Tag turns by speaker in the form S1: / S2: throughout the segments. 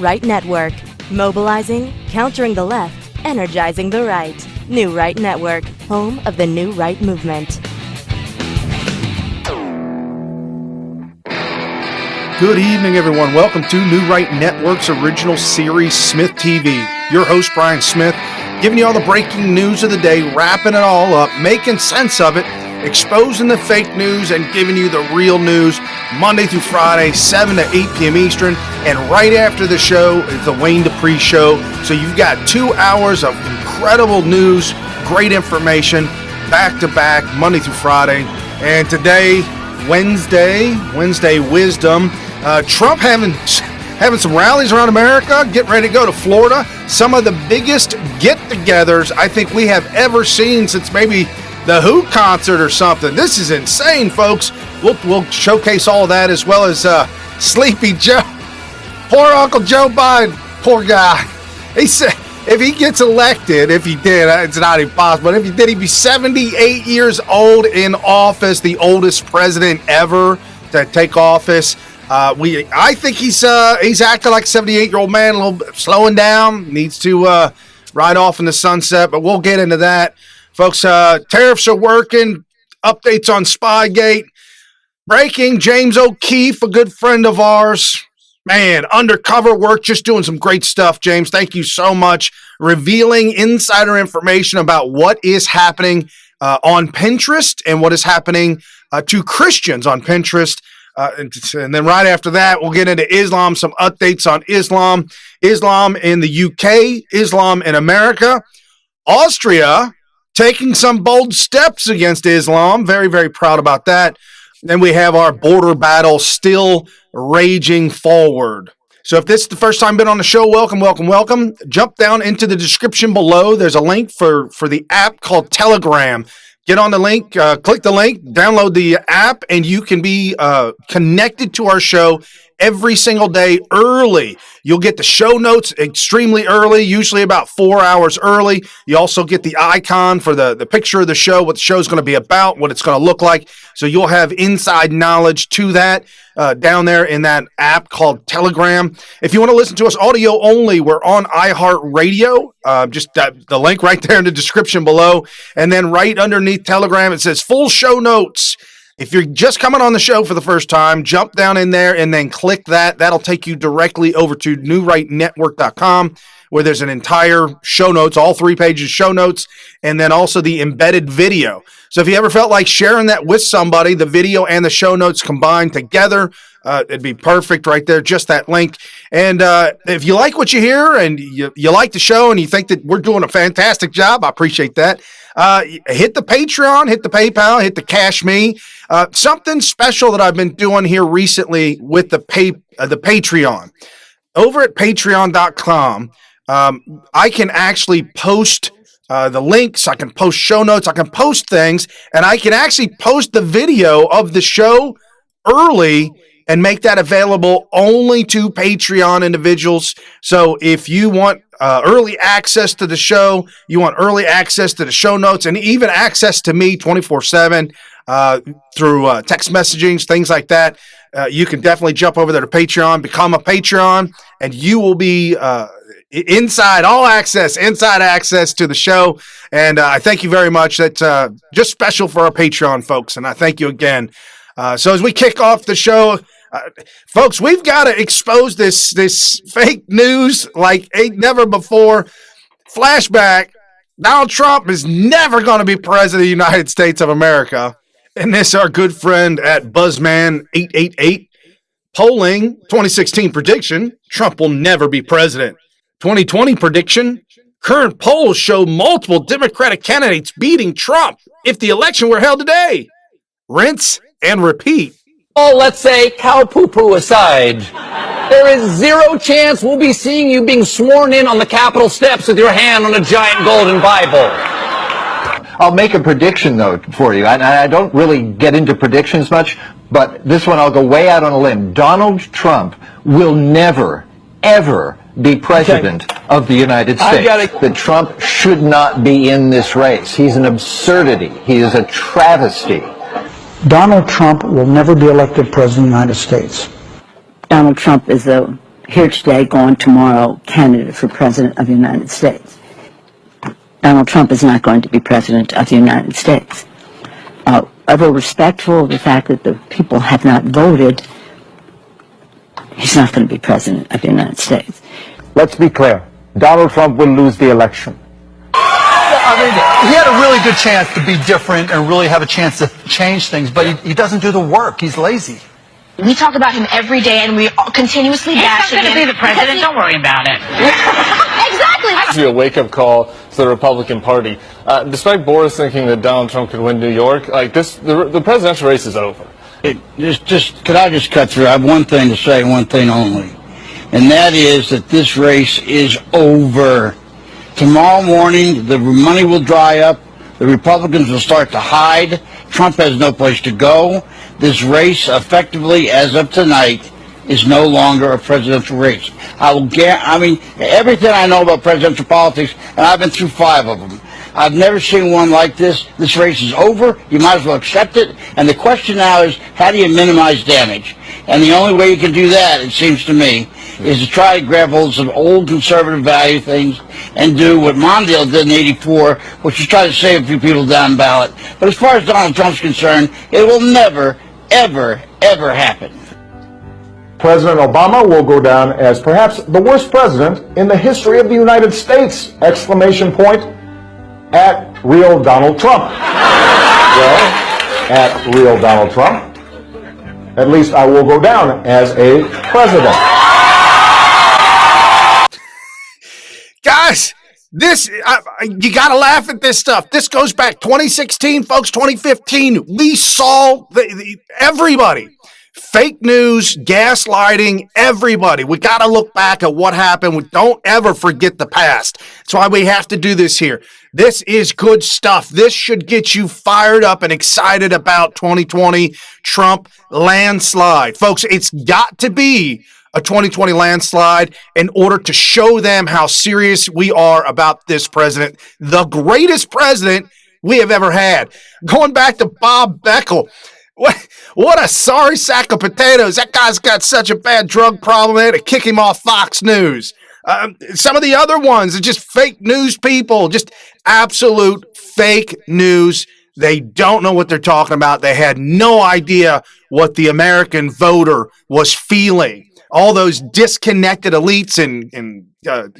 S1: Right Network. Mobilizing, countering the left, energizing the right. New Right Network, home of the New Right movement.
S2: Good evening, everyone. Welcome to New Right Network's original series, SmythTV. Your host, Brian Smith, giving you all the breaking news of the day, wrapping it all up, making sense of it, exposing the fake news, and giving you the real news Monday through Friday, 7 to 8 p.m. Eastern. And right after the show is the Wayne Dupree Show. So you've got 2 hours of incredible news, great information, back to back, Monday through Friday. And today, Wednesday Wisdom. Trump having some rallies around America, getting ready to go to Florida. Some of the biggest get-togethers I think we have ever seen since maybe the Who concert or something. This is insane, folks. We'll showcase all of that, as well as Sleepy Joe. Poor Uncle Joe Biden, poor guy. He said if he gets elected, if he did, it's not impossible, but if he did, he'd be 78 years old in office, the oldest president ever to take office. I think he's acting like a 78-year-old man, a little bit slowing down, needs to ride off in the sunset, but we'll get into that. Folks, tariffs are working, updates on Spygate, breaking, James O'Keefe, a good friend of ours, man, undercover work, just doing some great stuff, James. Thank you so much. Revealing insider information about what is happening on Pinterest and what is happening to Christians on Pinterest. And then right after that, we'll get into Islam, some updates on Islam in the UK, Islam in America, Austria taking some bold steps against Islam. Very, very proud about that. Then we have our border battle still raging forward. So if this is the first time been on the show, welcome. Jump down into the description below. There's a link for the app called Telegram. Get on the link, click the link, download the app, and you can be connected to our show every single day early. You'll get the show notes extremely early, usually about 4 hours early. You also get the icon for the picture of the show, what the show's going to be about, what it's going to look like. So you'll have inside knowledge to that down there in that app called Telegram. If you want to listen to us audio only, we're on iHeartRadio. Just the link right there in the description below. And then right underneath Telegram, it says full show notes. If you're just coming on the show for the first time, jump down in there and then click that. That'll take you directly over to newrightnetwork.com, where there's an entire show notes, all 3 pages show notes, and then also the embedded video. So if you ever felt like sharing that with somebody, the video and the show notes combined together, it'd be perfect right there, just that link. And if you like what you hear and you like the show and you think that we're doing a fantastic job, I appreciate that. Hit the Patreon, hit the PayPal, hit the Cash Me. Something special that I've been doing here recently with the Patreon. Over at patreon.com, I can actually post the links, I can post show notes, I can post things, and I can actually post the video of the show early and make that available only to Patreon individuals. So if you want early access to the show, you want early access to the show notes, and even access to me 24/7 through text messaging, things like that, you can definitely jump over there to Patreon, become a Patreon, and you will be inside access to the show. And I thank you very much. That's just special for our Patreon folks, and I thank you again. So as we kick off the show, folks, we've got to expose this fake news like ain't never before. Flashback, Donald Trump is never going to be president of the United States of America. And this, our good friend at Buzzman888, polling 2016 prediction, Trump will never be president. 2020 prediction, current polls show multiple Democratic candidates beating Trump if the election were held today. Rinse and repeat.
S3: All, let's say, cow poo-poo aside, there is zero chance we'll be seeing you being sworn in on the Capitol steps with your hand on a giant golden Bible.
S4: I'll make a prediction, though, for you. I don't really get into predictions much, but this one I'll go way out on a limb. Donald Trump will never, ever be president of the United States. That Trump should not be in this race. He's an absurdity. He is a travesty.
S5: Donald Trump will never be elected president of the United States.
S6: Donald Trump is a
S5: here today, gone tomorrow candidate for President of the United States. Donald Trump is not going to be President of the United States. Ever respectful of the fact that the people have not voted, he's not going to be President of the United States.
S6: Let's be clear. Donald Trump will lose the election.
S7: I mean, he had a really good chance to be different and really have a chance to change things, but he doesn't do the work. He's lazy.
S8: We talk about him every day, and we continuously bash him.
S9: He's not going to be the president. Don't worry about it.
S8: Exactly.
S10: This should be a wake-up call to the Republican Party. Despite Boris thinking that Donald Trump could win New York, the presidential race is over.
S11: Could I just cut through? I have one thing to say, one thing only, and that is that this race is over. Tomorrow morning, the money will dry up. The Republicans will start to hide. Trump has no place to go. This race, effectively, as of tonight, is no longer a presidential race. Everything I know about presidential politics, and I've been through 5 of them, I've never seen one like this. This race is over. You might as well accept it. And the question now is, how do you minimize damage? And the only way you can do that, it seems to me, is to try to grab hold of some old conservative value things and do what Mondale did in '84, which is try to save a few people down ballot. But as far as Donald Trump's concerned, it will never, ever, ever happen.
S6: President Obama will go down as perhaps the worst president in the history of the United States! Exclamation point at real Donald Trump. Well, at real Donald Trump, at least I will go down as a president.
S2: Guys, you got to laugh at this stuff. This goes back 2016, folks, 2015. We saw everybody. Fake news, gaslighting, everybody. We got to look back at what happened. We don't ever forget the past. That's why we have to do this here. This is good stuff. This should get you fired up and excited about 2020 Trump landslide. Folks, it's got to be a 2020 landslide in order to show them how serious we are about this president, the greatest president we have ever had. Going back to Bob Beckel. What a sorry sack of potatoes. That guy's got such a bad drug problem, they had to kick him off Fox News. Some of the other ones are just fake news people, just absolute fake news. They don't know what they're talking about. They had no idea what the American voter was feeling. All those disconnected elites in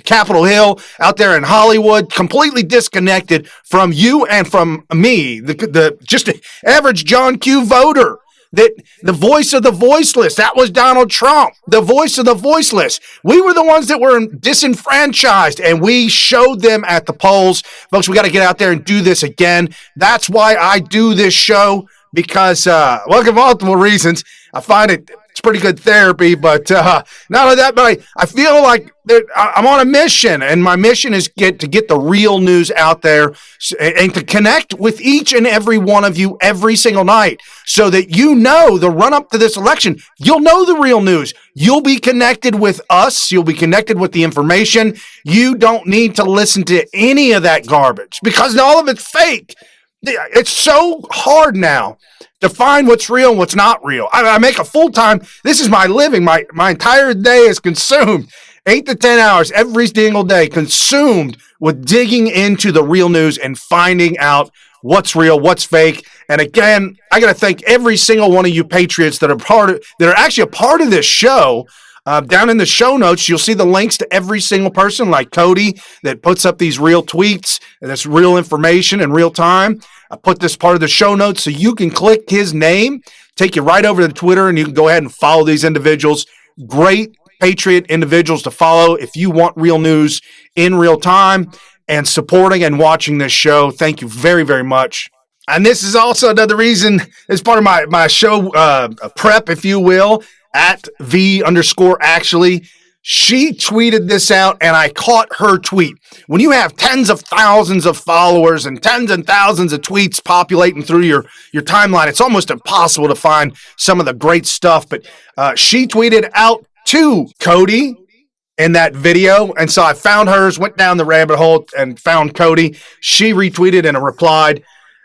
S2: Capitol Hill out there in Hollywood, completely disconnected from you and from me, the just average John Q voter. That the voice of the voiceless, that was Donald Trump, the voice of the voiceless. We were the ones that were disenfranchised, and we showed them at the polls. Folks, we got to get out there and do this again. That's why I do this show, because, well, for multiple reasons. I find it's pretty good therapy, but not only that, but I feel like I'm on a mission, and my mission is to get the real news out there and to connect with each and every one of you every single night so that you know the run up to this election, you'll know the real news. You'll be connected with us. You'll be connected with the information. You don't need to listen to any of that garbage because all of it's fake. It's so hard now to find what's real and what's not real. I make a full-time, this is my living. My entire day is consumed, 8 to 10 hours every single day, consumed with digging into the real news and finding out what's real, what's fake. And again, I got to thank every single one of you patriots that are actually a part of this show. Down in the show notes, you'll see the links to every single person like Cody that puts up these real tweets and this real information in real time. I put this part of the show notes so you can click his name, take you right over to Twitter, and you can go ahead and follow these individuals. Great patriot individuals to follow if you want real news in real time and supporting and watching this show. Thank you very, very much. And this is also another reason, as part of my show prep, if you will, at @V_actually. She tweeted this out, and I caught her tweet. When you have tens of thousands of followers and tens and thousands of tweets populating through your timeline, it's almost impossible to find some of the great stuff. But she tweeted out to Cody in that video, and so I found hers, went down the rabbit hole, and found Cody. She retweeted and replied,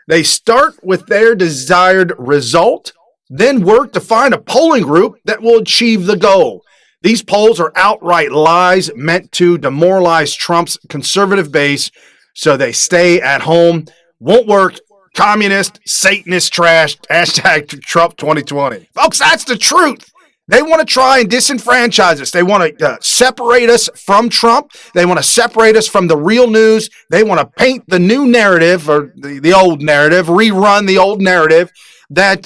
S2: "They start with their desired result, then work to find a polling group that will achieve the goal. These polls are outright lies meant to demoralize Trump's conservative base so they stay at home. Won't work. Communist, Satanist trash. Hashtag Trump 2020. Folks, that's the truth. They want to try and disenfranchise us. They want to separate us from Trump. They want to separate us from the real news. They want to paint the new narrative, or the old narrative, rerun the old narrative that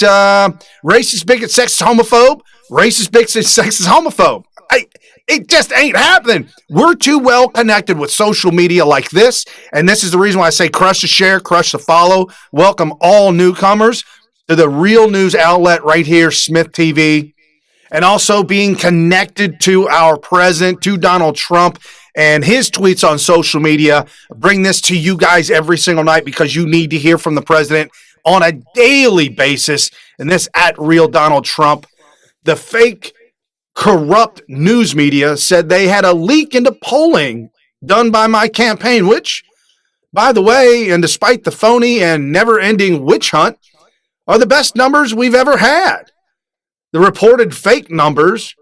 S2: racist, bigot, sexist, homophobe, racist, bigot, sexist, homophobe. It just ain't happening. We're too well connected with social media like this, and this is the reason why I say crush the share, crush the follow. Welcome all newcomers to the real news outlet right here, SmythTV. And also being connected to our president, to Donald Trump, and his tweets on social media. Bring this to you guys every single night because you need to hear from the president on a daily basis. And this at Real Donald Trump. The fake, corrupt news media said they had a leak into polling done by my campaign, which, by the way, and despite the phony and never-ending witch hunt, are the best numbers we've ever had. The reported fake numbers,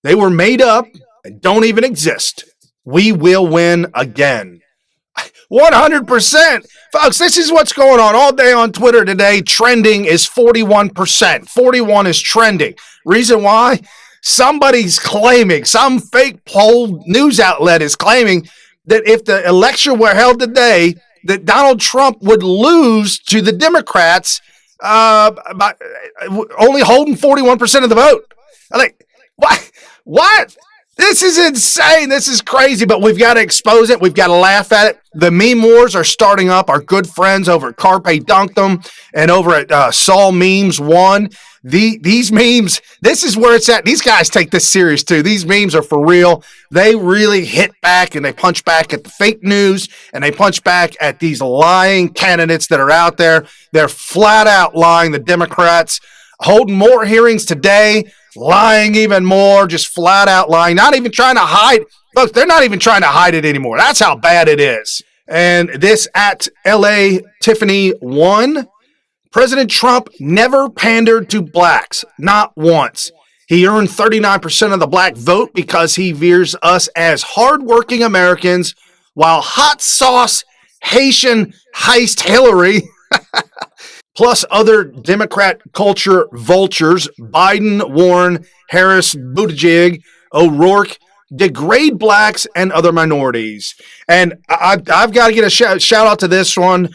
S2: they were made up and don't even exist. We will win again. 100%. Folks, this is what's going on all day on Twitter today. Trending is 41%. 41 is trending. Reason why? Somebody's claiming, some fake poll news outlet is claiming that if the election were held today, that Donald Trump would lose to the Democrats by only holding 41% of the vote. I'm like, what? This is insane. This is crazy, but we've got to expose it. We've got to laugh at it. The meme wars are starting up. Our good friends over at Carpe Dunktum and over at Saul Memes 1. These memes, this is where it's at. These guys take this serious too. These memes are for real. They really hit back and they punch back at the fake news and they punch back at these lying candidates that are out there. They're flat out lying. The Democrats holding more hearings today, lying even more, just flat out lying, not even trying to hide. Folks, they're not even trying to hide it anymore. That's how bad it is. And this at LA Tiffany 1. President Trump never pandered to blacks, not once. He earned 39% of the black vote because he views us as hardworking Americans, while hot sauce Haitian heist Hillary, plus other Democrat culture vultures, Biden, Warren, Harris, Buttigieg, O'Rourke, degrade blacks and other minorities. And I've got to get a shout out to this one.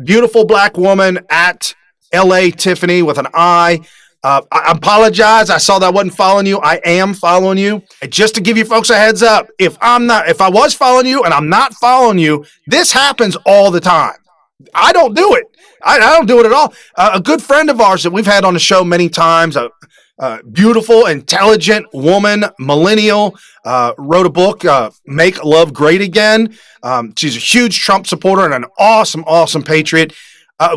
S2: Beautiful black woman at LA Tiffany with an I. I apologize. I saw that I wasn't following you. I am following you. And just to give you folks a heads up, if I was following you and I'm not following you, this happens all the time. I don't do it. I don't do it at all. A good friend of ours that we've had on the show many times, beautiful, intelligent woman, millennial, wrote a book, Make Love Great Again. She's a huge Trump supporter and an awesome, awesome patriot.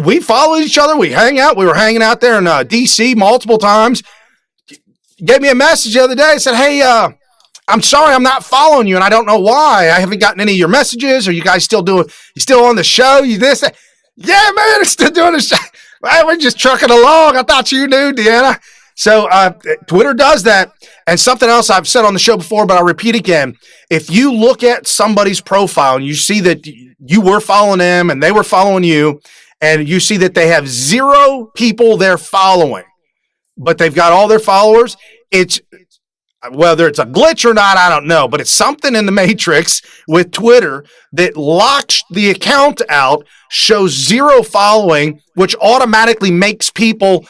S2: We follow each other. We hang out. We were hanging out there in D.C. multiple times. Gave me a message the other day. Said, hey, I'm sorry I'm not following you, and I don't know why. I haven't gotten any of your messages. Are you guys still on the show? You this? Yeah, man, I'm still doing the show. We're just trucking along. I thought you knew, Deanna. So Twitter does that. And something else I've said on the show before, but I'll repeat again. If you look at somebody's profile and you see that you were following them and they were following you, and you see that they have 0 people they're following, but they've got all their followers, it's whether it's a glitch or not, I don't know, but it's something in the matrix with Twitter that locks the account out, shows 0 following, which automatically makes people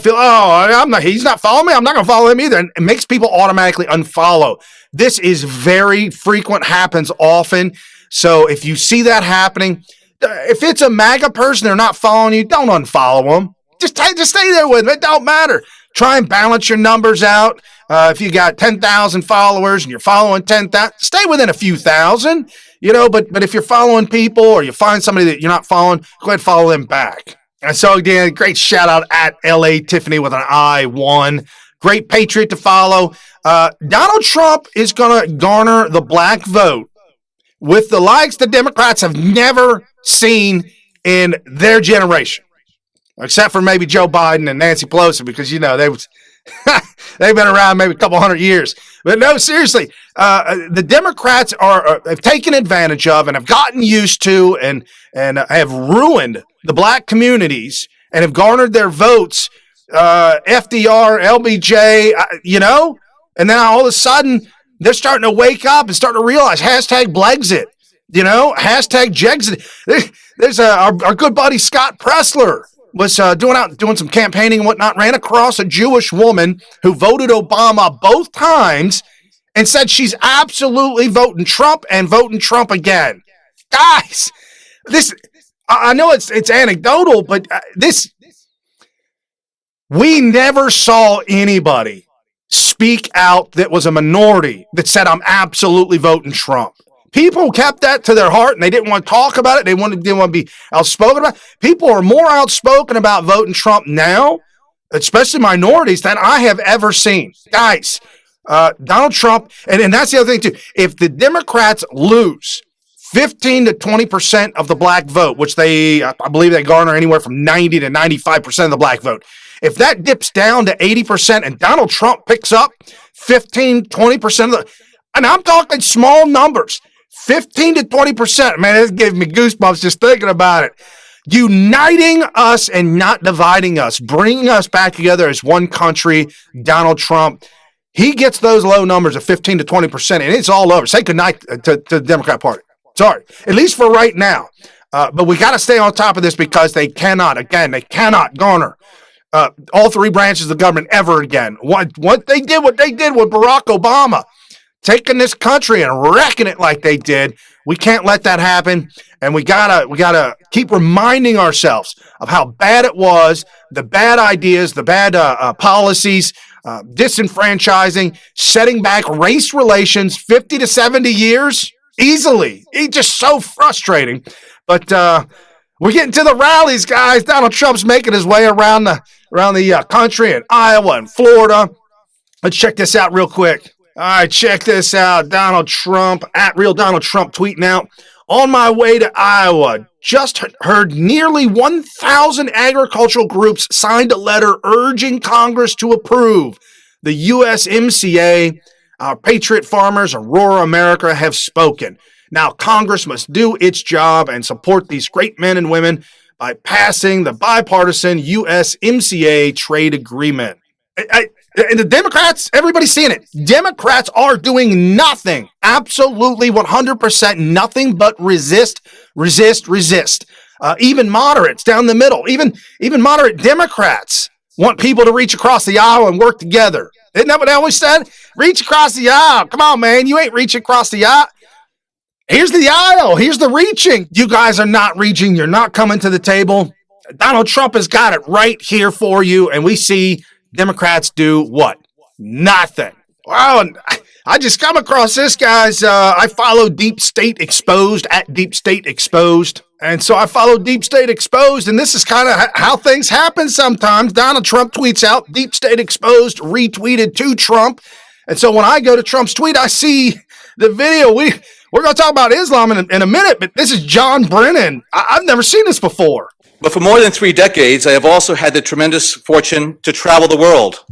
S2: feel, he's not following me, I'm not going to follow him either, and it makes people automatically unfollow. This is very frequent, happens often. So if you see that happening, if it's a MAGA person, they're not following you, don't unfollow them. Just stay there with them. It don't matter. Try and balance your numbers out. If you got 10,000 followers and you're following 10,000, stay within a few thousand, but if you're following people or you find somebody that you're not following, go ahead and follow them back. And so again, great shout out at LA Tiffany with an I1. Great patriot to follow. Donald Trump is going to garner the black vote with the likes the Democrats have never seen in their generation, except for maybe Joe Biden and Nancy Pelosi, because They've been around maybe a couple hundred years. But no, seriously, the Democrats have taken advantage of and have gotten used to and have ruined the black communities and have garnered their votes. FDR, LBJ, and then all of a sudden they're starting to wake up and starting to realize hashtag Blexit, hashtag Jexit. There's our good buddy Scott Pressler was doing some campaigning and whatnot, ran across a Jewish woman who voted Obama both times and said she's absolutely voting Trump and voting Trump again. Guys, I know it's anecdotal, but we never saw anybody speak out that was a minority that said, I'm absolutely voting Trump. People kept that to their heart and they didn't want to talk about it. They didn't want to be outspoken about it. People are more outspoken about voting Trump now, especially minorities, than I have ever seen. Guys, Donald Trump, and that's the other thing too. If the Democrats lose 15 to 20% of the black vote, which I believe they garner anywhere from 90 to 95% of the black vote, if that dips down to 80% and Donald Trump picks up 15, 20% of the, and I'm talking small numbers, 15 to 20%, man, this gives me goosebumps just thinking about it. Uniting us and not dividing us, bringing us back together as one country, Donald Trump, he gets those low numbers of 15 to 20%, and it's all over. Say goodnight to the Democrat Party. Sorry, at least for right now. But we got to stay on top of this because they cannot garner all three branches of the government ever again. What they did with Barack Obama, taking this country and wrecking it like they did, we can't let that happen. And we gotta keep reminding ourselves of how bad it was, the bad ideas, the bad policies, disenfranchising, setting back race relations 50 to 70 years easily. It's just so frustrating. But we're getting to the rallies, guys. Donald Trump's making his way around the country in Iowa and Florida. Let's check this out real quick. All right, check this out. Donald Trump, at Real Donald Trump, tweeting out, on my way to Iowa, just heard nearly 1,000 agricultural groups signed a letter urging Congress to approve the USMCA. Our patriot farmers, Aurora America, have spoken. Now, Congress must do its job and support these great men and women by passing the bipartisan USMCA trade agreement. And the Democrats, everybody's seeing it. Democrats are doing nothing, absolutely 100% nothing but resist. Even moderates down the middle, even moderate Democrats want people to reach across the aisle and work together. Isn't that what they always said? Reach across the aisle. Come on, man. You ain't reaching across the aisle. Here's the aisle. Here's the reaching. You guys are not reaching. You're not coming to the table. Donald Trump has got it right here for you. And we see Democrats do what? Nothing. Wow. And I just come across this, guys. I follow Deep State Exposed at Deep State Exposed. And so I follow Deep State Exposed, and this is kind of how things happen sometimes. Donald Trump tweets out, Deep State Exposed retweeted to Trump. And so when I go to Trump's tweet, I see the video. We're going to talk about Islam in a minute, but this is John Brennan. I've never seen this before.
S12: But for more than 3 decades, I have also had the tremendous fortune to travel the world.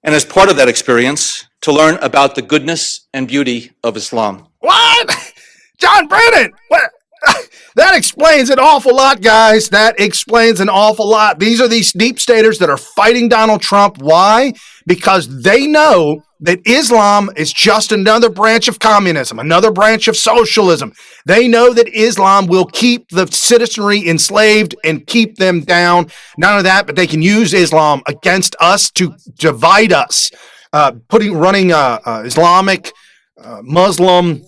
S12: And as part of that experience, to learn about the goodness and beauty of Islam.
S2: What? John Brennan? What? That explains an awful lot, guys. That explains an awful lot. These are these deep staters that are fighting Donald Trump. Why? Because they know that Islam is just another branch of communism, another branch of socialism. They know that Islam will keep the citizenry enslaved and keep them down. Not only that, but they can use Islam against us to divide us, running Islamic, Muslim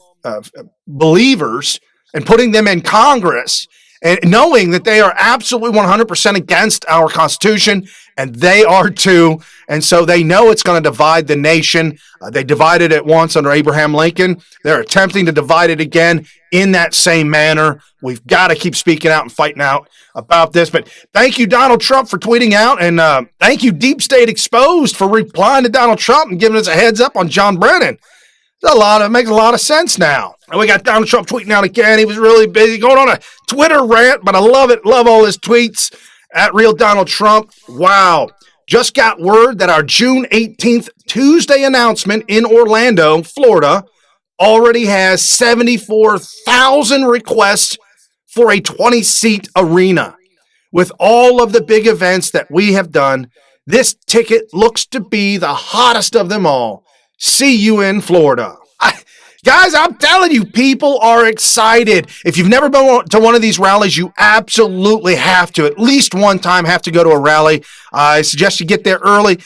S2: believers and putting them in Congress and knowing that they are absolutely 100% against our Constitution, and they are too. And so they know it's going to divide the nation. They divided it once under Abraham Lincoln. They're attempting to divide it again in that same manner. We've got to keep speaking out and fighting out about this. But thank you, Donald Trump, for tweeting out. And thank you, Deep State Exposed, for replying to Donald Trump and giving us a heads up on John Brennan. It makes a lot of sense now. And we got Donald Trump tweeting out again. He was really busy going on a Twitter rant, but I love it. Love all his tweets at Real Donald Trump. Wow. just got word that our June 18th Tuesday announcement in Orlando, Florida, already has 74,000 requests for a 20-seat arena. With all of the big events that we have done, this ticket looks to be the hottest of them all. See you in Florida. Guys, I'm telling you, people are excited. If you've never been to one of these rallies, you absolutely have to. At least one time have to go to a rally. I suggest you get there early.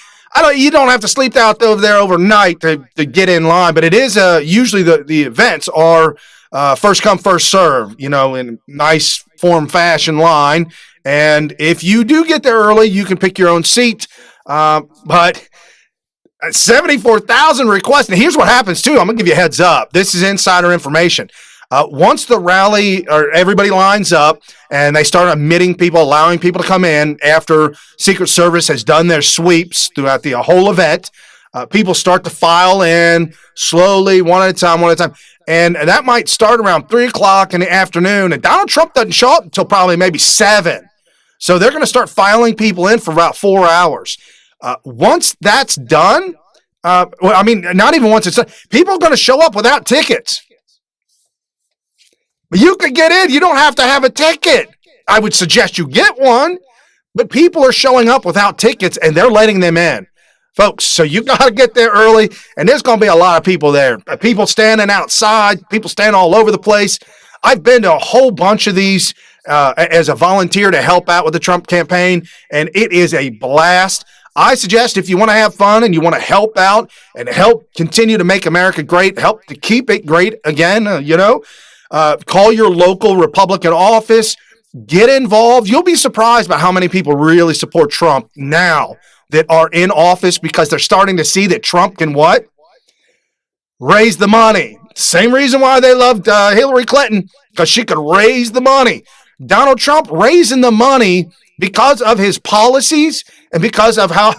S2: You don't have to sleep out over there overnight to get in line, but it is usually the events are first come, first serve, in nice form, fashion line. And if you do get there early, you can pick your own seat. But 74,000 requests. And here's what happens too. I'm going to give you a heads up. This is insider information. Once the rally or everybody lines up and they start admitting people, allowing people to come in after Secret Service has done their sweeps throughout the whole event, people start to file in slowly, one at a time. And that might start around 3 o'clock in the afternoon. And Donald Trump doesn't show up until probably maybe 7. So they're going to start filing people in for about 4 hours. Once that's done, not even once it's done, people are going to show up without tickets. But you could get in. You don't have to have a ticket. I would suggest you get one, but people are showing up without tickets and they're letting them in. Folks, so you got to get there early, and there's going to be a lot of people there. People standing outside, people standing all over the place. I've been to a whole bunch of these as a volunteer to help out with the Trump campaign, and it is a blast. I suggest if you want to have fun and you want to help out and help continue to make America great, help to keep it great again, call your local Republican office, get involved. You'll be surprised by how many people really support Trump now that are in office because they're starting to see that Trump can what? Raise the money. Same reason why they loved Hillary Clinton, because she could raise the money. Donald Trump raising the money because of his policies and because of how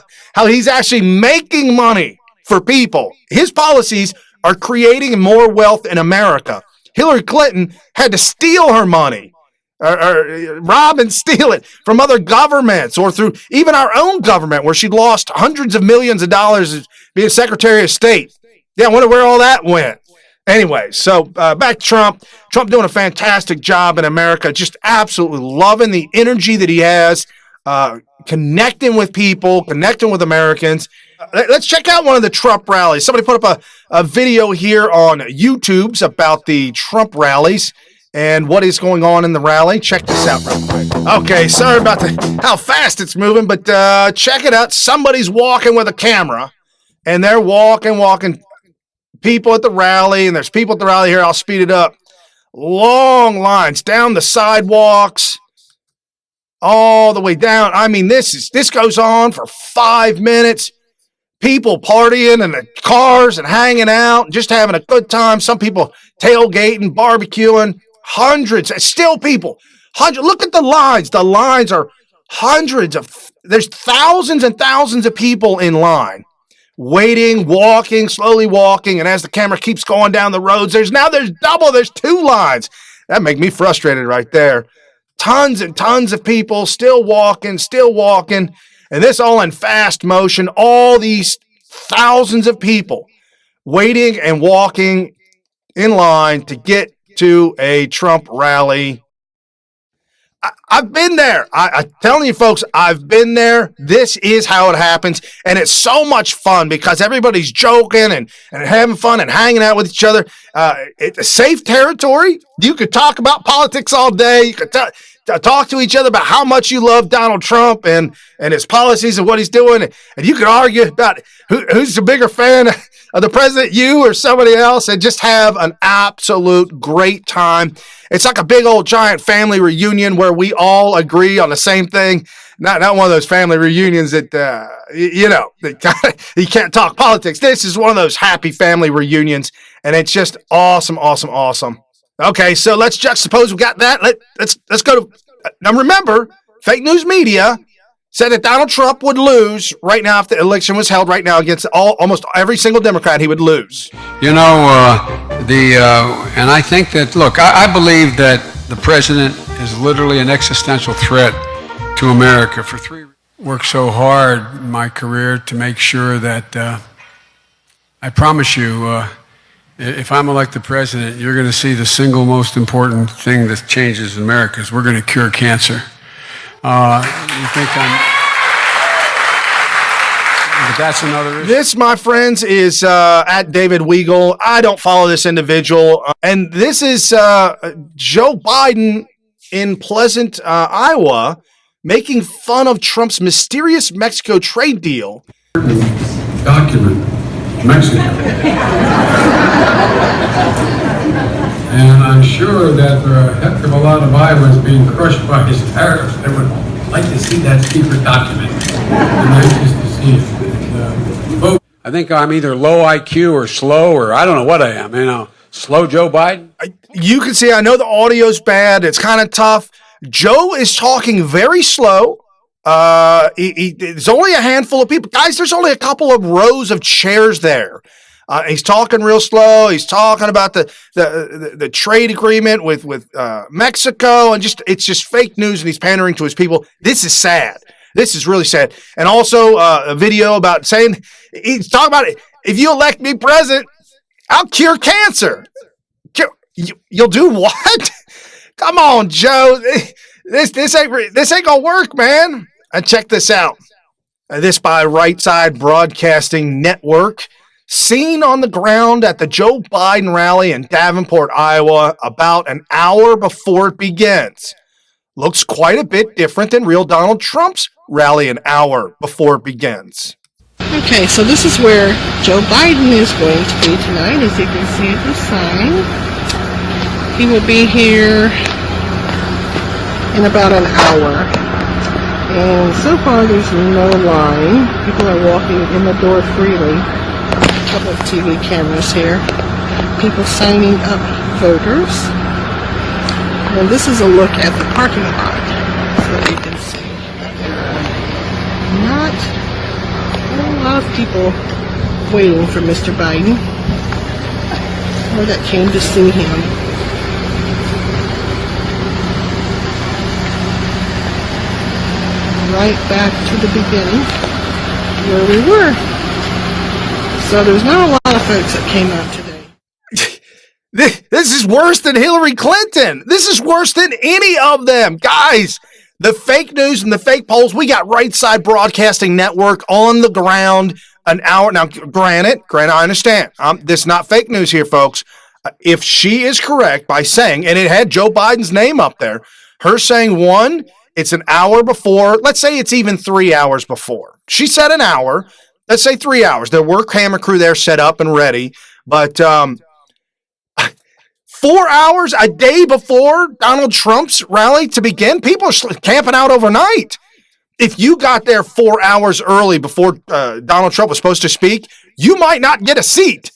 S2: he's actually making money for people. His policies are creating more wealth in America. Hillary Clinton had to steal her money, or rob and steal it from other governments or through even our own government, where she lost hundreds of millions of dollars as being Secretary of State. Yeah, I wonder where all that went. Anyway, so back to Trump. Trump doing a fantastic job in America, just absolutely loving the energy that he has, connecting with people, connecting with Americans. Let's check out one of the Trump rallies. Somebody put up a video here on YouTube's about the Trump rallies and what is going on in the rally. Check this out real quick. Okay, sorry about how fast it's moving, but check it out. Somebody's walking with a camera, and they're walking. People at the rally, and there's people at the rally here. I'll speed it up. Long lines down the sidewalks, all the way down. I mean, this goes on for 5 minutes. People partying in the cars and hanging out, and just having a good time. Some people tailgating, barbecuing. Hundreds, still people. Look at the lines. The lines are hundreds of. There's thousands and thousands of people in line, waiting, walking, slowly walking. And as the camera keeps going down the roads, there's double. There's 2 lines. That makes me frustrated right there. Tons and tons of people still walking. And this all in fast motion. All these thousands of people waiting and walking in line to get to a Trump rally. I've been there. I'm telling you, folks, I've been there. This is how it happens. And it's so much fun because everybody's joking and having fun and hanging out with each other. It's a safe territory. You could talk about politics all day. You could talk to each other about how much you love Donald Trump and his policies and what he's doing. And you could argue about who's the bigger fan of the president, you or somebody else, and just have an absolute great time. It's like a big old giant family reunion where we all agree on the same thing. Not one of those family reunions that, you can't talk politics. This is one of those happy family reunions, and it's just awesome. Okay, so let's juxtapose. We got that. Let's go to, now remember, fake news media said that Donald Trump would lose right now if the election was held right now against almost every single Democrat. He would lose.
S13: And I think that, look, I believe that the president is literally an existential threat to America for 3 reasons. worked so hard in my career to make sure that I promise you, if I'm elected president, you're going to see the single most important thing that changes in America is we're going to cure cancer. You think but that's another issue.
S2: This, my friends, is at David Weigel. I don't follow this individual. And this is Joe Biden in Pleasant, Iowa, making fun of Trump's mysterious Mexico trade deal.
S13: Document Mexico. And I'm sure that there are a heck of a lot of Iowans being crushed by his tariffs. They would like to see that secret document. And anxious to see it. I think I'm either low IQ or slow, or I don't know what I am. Slow Joe Biden.
S2: You can see, I know the audio's bad. It's kind of tough. Joe is talking very slow. There's only a handful of people. Guys, there's only a couple of rows of chairs there. He's talking real slow. He's talking about the trade agreement with Mexico, and it's just fake news, and he's pandering to his people. This is sad. This is really sad. And also a video about saying, he's talking about it. If you elect me president, I'll cure cancer. You'll do what? Come on, Joe. This ain't gonna work, man. And check this out. This by Right Side Broadcasting Network. Seen on the ground at the Joe Biden rally in Davenport, Iowa, about an hour before it begins. Looks quite a bit different than real Donald Trump's rally an hour before it begins.
S14: Okay, so this is where Joe Biden is going to be tonight, as you can see at the sign. He will be here in about an hour. And so far there's no line. People are walking in the door freely. A couple of TV cameras here. People signing up voters. And this is a look at the parking lot, so you can see there are not a lot of people waiting for Mr. Biden, or that came to see him. Right back to the beginning where we were. So there's not a lot of folks that came out today.
S2: This is worse than Hillary Clinton. This is worse than any of them. Guys, the fake news and the fake polls, we got Right Side Broadcasting Network on the ground an hour. Now, granted, I understand. This is not fake news here, folks. If she is correct by saying, and it had Joe Biden's name up there, her saying, one, it's an hour before, let's say it's even 3 hours before. She said an hour. Let's say 3 hours. There were camera crew there set up and ready, but 4 hours a day before Donald Trump's rally to begin, people are camping out overnight. If you got there 4 hours early before Donald Trump was supposed to speak, you might not get a seat.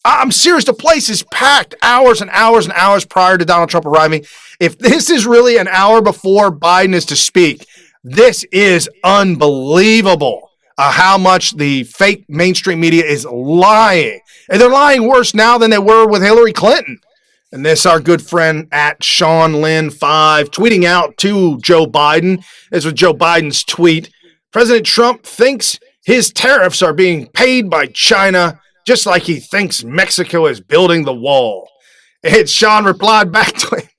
S2: I'm serious. The place is packed hours and hours and hours prior to Donald Trump arriving. If this is really an hour before Biden is to speak, this is unbelievable how much the fake mainstream media is lying. And they're lying worse now than they were with Hillary Clinton. And this, our good friend at Sean Lynn 5, tweeting out to Joe Biden. This was Joe Biden's tweet. President Trump thinks his tariffs are being paid by China, just like he thinks Mexico is building the wall. And Sean replied back to him,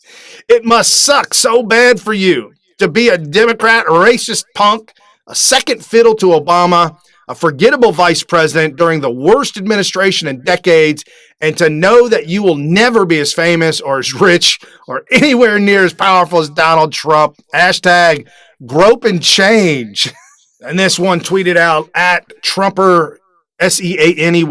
S2: it must suck so bad for you to be a Democrat, a racist punk, a second fiddle to Obama, a forgettable vice president during the worst administration in decades, and to know that you will never be as famous or as rich or anywhere near as powerful as Donald Trump. Hashtag grope and change. And this one tweeted out at Trumper, SEANEY.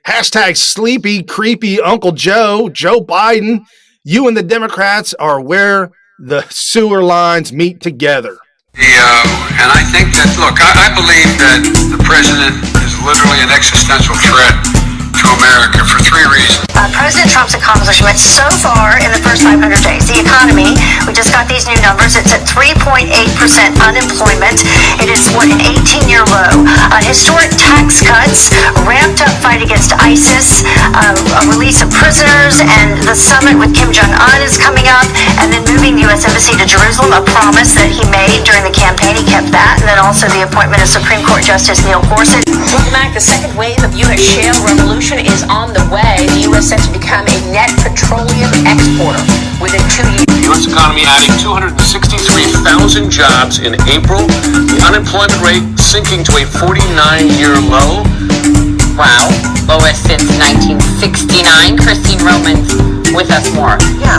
S2: Hashtag sleepy, creepy Uncle Joe, Joe Biden. You and the Democrats are where the sewer lines meet together.
S13: And I think that, look, I believe that the president is literally an existential threat to America for three reasons.
S15: President Trump's accomplishments so far in the first 500 days. The economy, we just got these new numbers. It's at 3.8% unemployment. It is, an 18-year low. Historic tax cuts, ramped up fight against ISIS, a release of prisoners, and the summit with Kim Jong-un is coming up, and then moving the U.S. Embassy to Jerusalem, a promise that he made during the campaign. He kept that. And then also the appointment of Supreme Court Justice Neil Gorsuch.
S8: Welcome back. The second wave of U.S. shale revolution is on the way. The U.S. set to become a net petroleum exporter within 2 years.
S16: The U.S. economy adding 263,000 jobs in April. The unemployment rate sinking to a 49-year low.
S9: Wow. Lowest since 1969. Christine Roman's with us more.
S8: Yeah.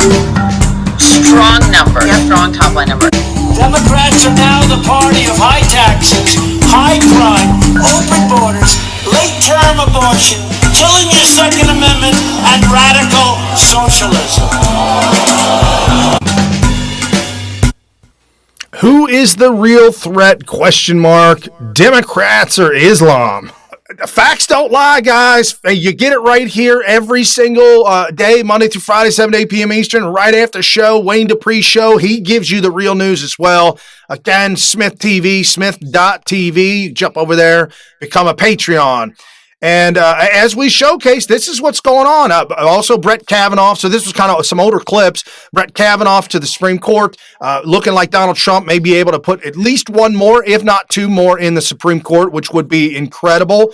S9: Strong numbers. Yep. Strong top line number.
S17: Democrats are now the party of high taxes, high crime, open borders, late-term abortion, killing your Second Amendment, and radical socialism.
S2: Who is the real threat? Question mark. Democrats or Islam? Facts don't lie, guys. You get it right here every single day, Monday through Friday, 7 to 8 p.m. Eastern, right after the show, Wayne Dupree Show. He gives you the real news as well. Again, SmythTV, Smith.tv. Jump over there, become a Patreon. And as we showcase, this is what's going on. Also, Brett Kavanaugh. So this was kind of some older clips. Brett Kavanaugh to the Supreme Court, looking like Donald Trump may be able to put at least one more, if not two more, in the Supreme Court, which would be incredible.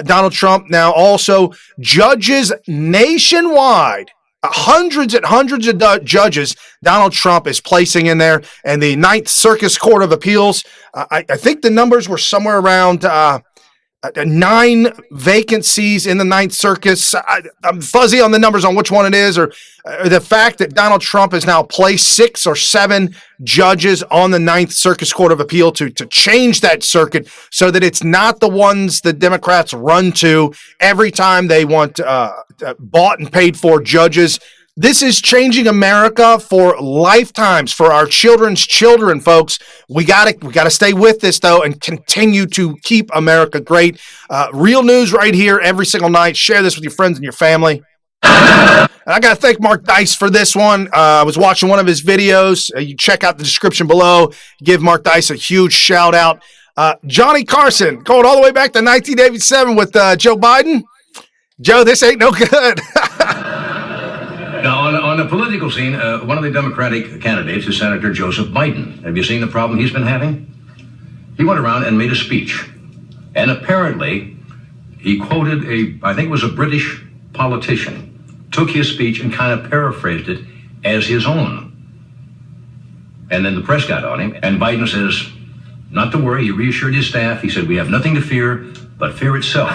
S2: Donald Trump now also judges nationwide. Hundreds and hundreds of judges Donald Trump is placing in there. And the Ninth Circuit Court of Appeals, I think the numbers were somewhere around 9 vacancies in the Ninth Circuit. I'm fuzzy on the numbers on which one it is, or the fact that Donald Trump has now placed 6 or 7 judges on the Ninth Circuit Court of Appeal to change that circuit so that it's not the ones the Democrats run to every time they want bought and paid for judges. This is changing America for lifetimes, for our children's children, folks. We gotta stay with this though, and continue to keep America great. Real news right here every single night. Share this with your friends and your family. And I gotta thank Mark Dice for this one. I was watching one of his videos. You check out the description below. Give Mark Dice a huge shout out. Johnny Carson, going all the way back to 1987 with Joe Biden. Joe, this ain't no good.
S18: Now, on the political scene, one of the Democratic candidates is Senator Joseph Biden. Have you seen the problem he's been having? He went around and made a speech. And apparently, he quoted I think it was a British politician, took his speech and kind of paraphrased it as his own. And then the press got on him, and Biden says, not to worry, he reassured his staff. He said, we have nothing to fear but fear itself.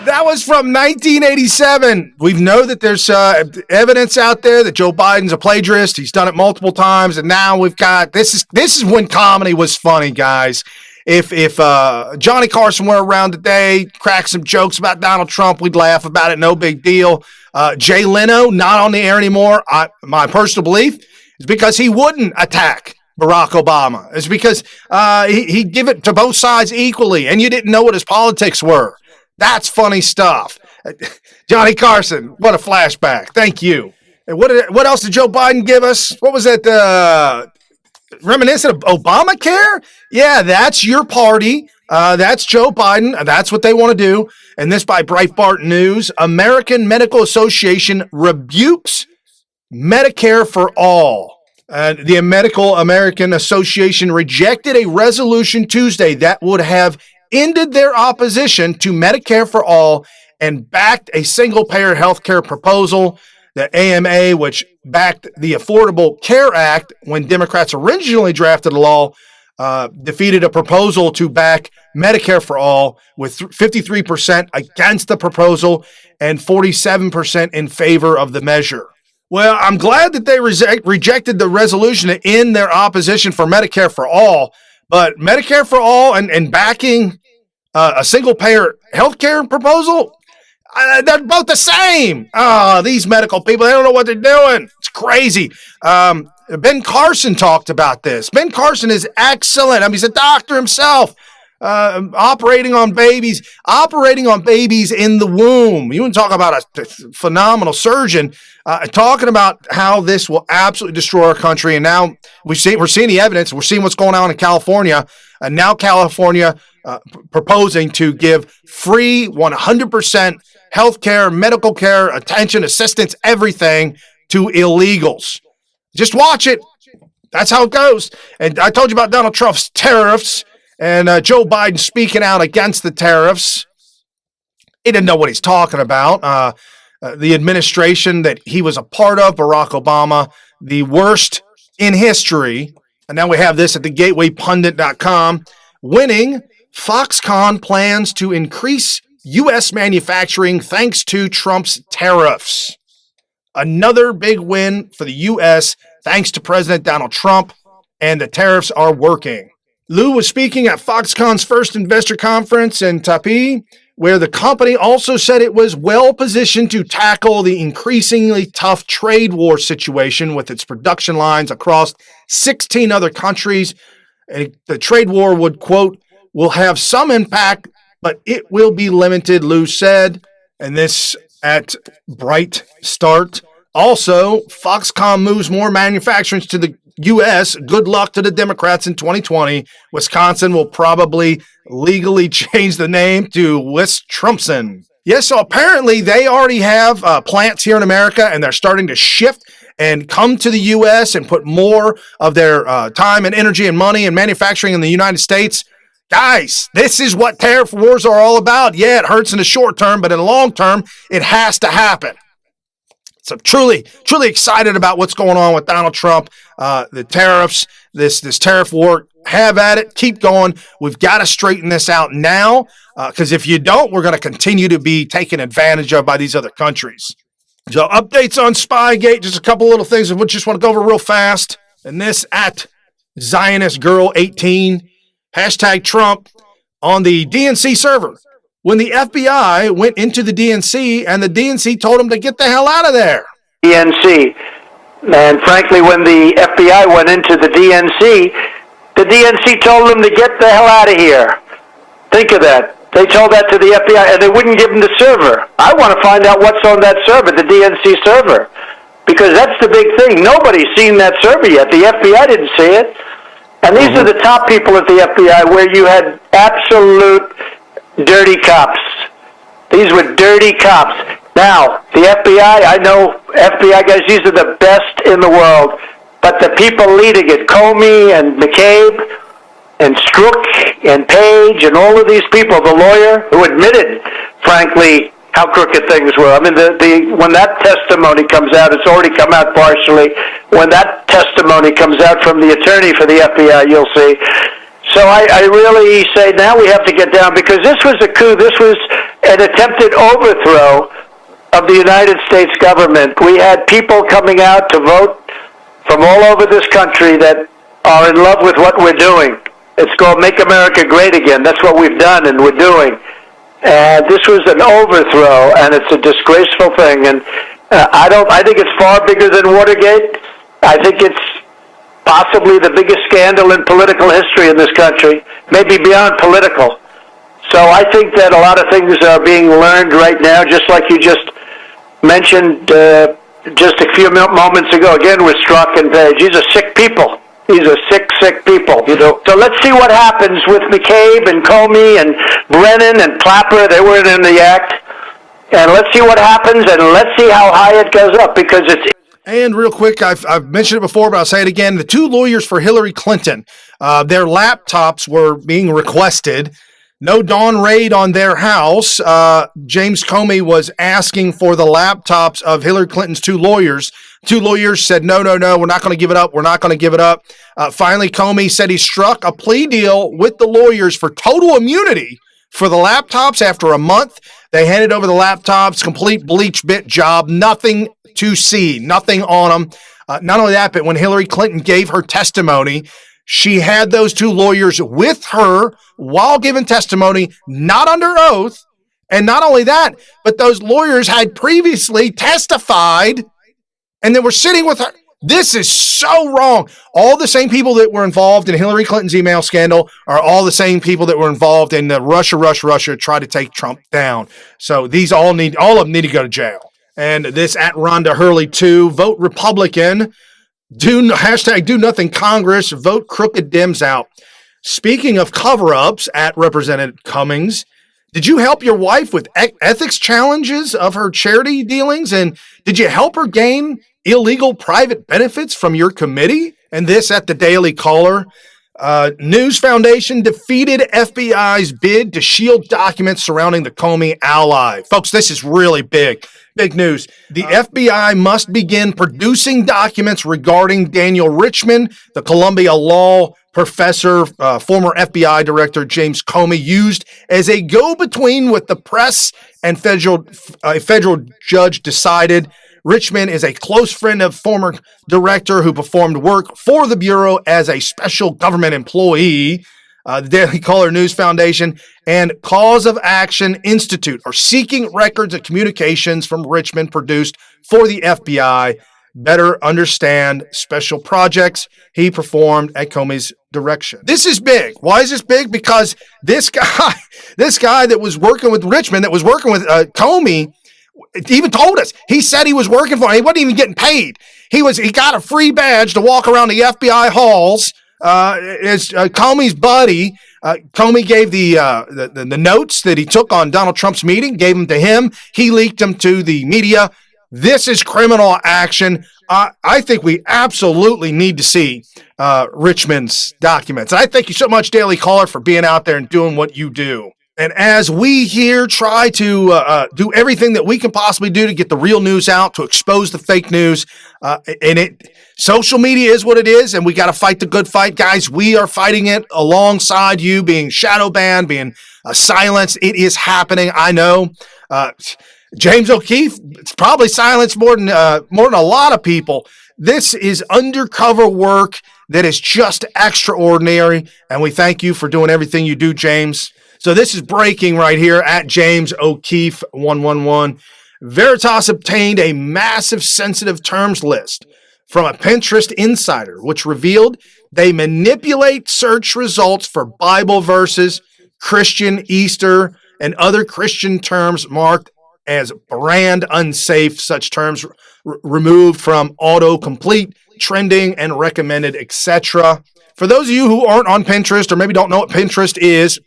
S2: That was from 1987. We know that there's evidence out there that Joe Biden's a plagiarist. He's done it multiple times, and now we've got this is when comedy was funny, guys. If Johnny Carson were around today, crack some jokes about Donald Trump, we'd laugh about it. No big deal. Jay Leno not on the air anymore. My personal belief is because he wouldn't attack Barack Obama. It's because he'd give it to both sides equally, and you didn't know what his politics were. That's funny stuff. Johnny Carson, what a flashback. Thank you. And what else did Joe Biden give us? What was that? Reminiscent of Obamacare? Yeah, that's your party. That's Joe Biden. That's what they want to do. And this by Breitbart News. American Medical Association rebukes Medicare for All. The American Association rejected a resolution Tuesday that would have ended their opposition to Medicare for All and backed a single-payer health care proposal. The AMA, which backed the Affordable Care Act when Democrats originally drafted the law, defeated a proposal to back Medicare for All with 53% against the proposal and 47% in favor of the measure. Well, I'm glad that they rejected the resolution to end their opposition for Medicare for All, but Medicare for All and backing a single-payer healthcare proposal, they're both the same. These medical people, they don't know what they're doing. It's crazy. Ben Carson talked about this. Ben Carson is excellent. I mean, he's a doctor himself, operating on babies in the womb. You want to talk about a phenomenal surgeon, talking about how this will absolutely destroy our country. And now we're seeing the evidence. We're seeing what's going on in California. And now California proposing to give free 100% health care, medical care, attention, assistance, everything to illegals. Just watch it. That's how it goes. And I told you about Donald Trump's tariffs and Joe Biden speaking out against the tariffs. He didn't know what he's talking about. The administration that he was a part of, Barack Obama, the worst in history. And now we have this at thegatewaypundit.com. Winning, Foxconn plans to increase U.S. manufacturing thanks to Trump's tariffs. Another big win for the U.S. thanks to President Donald Trump, and the tariffs are working. Lou was speaking at Foxconn's first investor conference in Taipei, where the company also said it was well positioned to tackle the increasingly tough trade war situation with its production lines across 16 other countries. And the trade war would, quote, will have some impact, but it will be limited, Lou said. And this at Bright Start. Also, Foxconn moves more manufacturing to the U.S. Good luck to the Democrats in 2020. Wisconsin will probably legally change the name to Wis-Trumpson. Yes, so apparently they already have plants here in America, and they're starting to shift and come to the U.S. and put more of their time and energy and money and manufacturing in the United States. Guys, this is what tariff wars are all about. Yeah, it hurts in the short term, but in the long term, it has to happen. So truly excited about what's going on with Donald Trump, the tariffs, this tariff war. Have at it. Keep going. We've got to straighten this out now, because if you don't, we're going to continue to be taken advantage of by these other countries. So updates on Spygate, just a couple little things I just want to go over real fast. And this at Zionist Girl 18, hashtag Trump on the DNC server. When the FBI went into the DNC and the DNC told them to get the hell out of there.
S19: DNC. And frankly, when the FBI went into the DNC told them to get the hell out of here. Think of that. They told that to the FBI, and they wouldn't give them the server. I want to find out what's on that server, the DNC server, because that's the big thing. Nobody's seen that server yet. The FBI didn't see it. And these are the top people at the FBI, where you had absolute dirty cops. These were dirty cops. Now, the FBI, I know FBI guys, these are the best in the world. But the people leading it, Comey and McCabe and Strzok and Page and all of these people, the lawyer who admitted, frankly, how crooked things were. I mean, when that testimony comes out, it's already come out partially. When that testimony comes out from the attorney for the FBI, you'll see. So I really say now we have to get down, because this was a coup. This was an attempted overthrow of the United States government. We had people coming out to vote from all over this country that are in love with what we're doing. It's called Make America Great Again. That's what we've done and we're doing. And this was an overthrow, and it's a disgraceful thing. And I think it's far bigger than Watergate. I think it's possibly the biggest scandal in political history in this country, maybe beyond political. So I think that a lot of things are being learned right now, just like you just mentioned just a few moments ago, again with Strzok and Page. These are sick people. These are sick people. You know. So let's see what happens with McCabe and Comey and Brennan and Clapper. They weren't in the act. And let's see what happens, and let's see how high it goes up, because it's...
S2: And real quick, I've mentioned it before, but I'll say it again. The two lawyers for Hillary Clinton, their laptops were being requested. No dawn raid on their house. James Comey was asking for the laptops of Hillary Clinton's two lawyers. Two lawyers said, no, we're not going to give it up. We're not going to give it up. Finally, Comey said he struck a plea deal with the lawyers for total immunity for the laptops after a month. They handed over the laptops, complete bleach bit job, nothing to see, nothing on them. Not only that, but when Hillary Clinton gave her testimony, she had those two lawyers with her while giving testimony, not under oath. And not only that, but those lawyers had previously testified and they were sitting with her. This is so wrong. All the same people that were involved in Hillary Clinton's email scandal are all the same people that were involved in the Russia to try to take Trump down. So these all of them need to go to jail. And this at Rhonda Hurley 2, vote Republican. Do nothing Congress, vote crooked Dems out. Speaking of cover-ups, at Representative Cummings, did you help your wife with ethics challenges of her charity dealings? And did you help her gain illegal private benefits from your committee? And this at the Daily Caller. News Foundation defeated FBI's bid to shield documents surrounding the Comey ally. Folks, this is really big. Big news. The FBI must begin producing documents regarding Daniel Richman, the Columbia Law professor, former FBI director James Comey, used as a go-between with the press, and a federal judge decided Richman is a close friend of former director who performed work for the Bureau as a special government employee. The Daily Caller, News Foundation, and Cause of Action Institute are seeking records of communications from Richmond produced for the FBI. Better understand special projects he performed at Comey's direction. This is big. Why is this big? Because this guy that was working with Richmond, that was working with Comey, even told us. He said he was working for him. He wasn't even getting paid. He got a free badge to walk around the FBI halls. As Comey's buddy, Comey gave the notes that he took on Donald Trump's meeting, gave them to him. He leaked them to the media. This is criminal action. I think we absolutely need to see Richmond's documents. And I thank you so much, Daily Caller, for being out there and doing what you do. And as we here try to do everything that we can possibly do to get the real news out, to expose the fake news, social media is what it is, and we got to fight the good fight. Guys, we are fighting it alongside you, being shadow banned, being silenced. It is happening, I know. James O'Keefe, it's probably silenced more than a lot of people. This is undercover work that is just extraordinary, and we thank you for doing everything you do, James. So this is breaking right here at James O'Keefe 111. Veritas obtained a massive sensitive terms list from a Pinterest insider, which revealed they manipulate search results for Bible verses, Christian, Easter, and other Christian terms marked as brand unsafe, such terms removed from autocomplete, trending, and recommended, etc. For those of you who aren't on Pinterest or maybe don't know what Pinterest is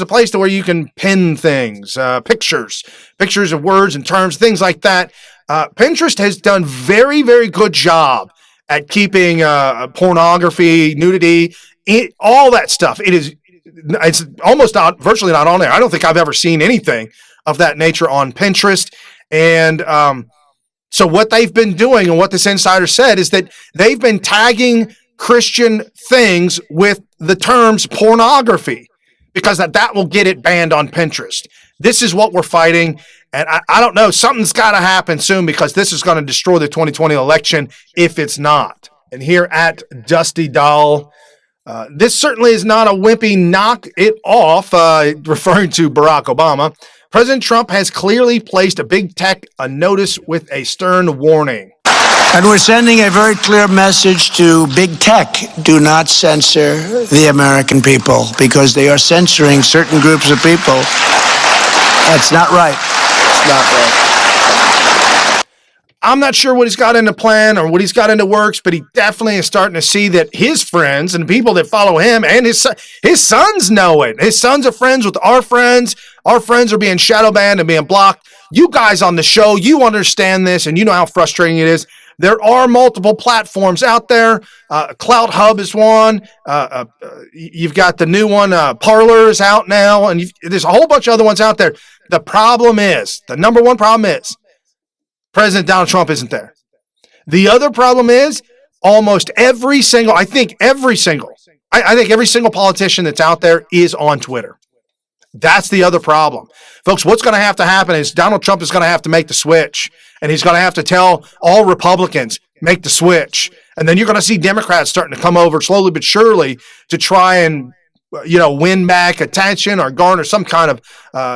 S2: a place to where you can pin things, pictures of words and terms, things like that. Pinterest has done very, very good job at keeping pornography, nudity, all that stuff. It's almost virtually not on there. I don't think I've ever seen anything of that nature on Pinterest. And so what they've been doing, and what this insider said, is that they've been tagging Christian things with the terms pornography, because that will get it banned on Pinterest. This is what we're fighting. And I don't know, something's got to happen soon, because this is going to destroy the 2020 election if it's not. And here at Dusty Doll, this certainly is not a wimpy knock it off, referring to Barack Obama. President Trump has clearly placed a big tech a notice with a stern warning.
S17: And we're sending a very clear message to big tech. Do not censor the American people, because they are censoring certain groups of people. That's not right. It's not right.
S2: I'm not sure what he's got in the plan or what he's got in the works, but he definitely is starting to see that his friends and people that follow him and his sons know it. His sons are friends with our friends. Our friends are being shadow banned and being blocked. You guys on the show, you understand this, and you know how frustrating it is. There are multiple platforms out there. Clout Hub is one. You've got the new one, Parler is out now, and there's a whole bunch of other ones out there. The number one problem is, President Donald Trump isn't there. The other problem is almost every single politician that's out there is on Twitter. That's the other problem. Folks, what's going to happen is Donald Trump is going to have to make the switch, and he's going to have to tell all Republicans, make the switch. And then you're going to see Democrats starting to come over slowly but surely to try and win back attention or garner some kind of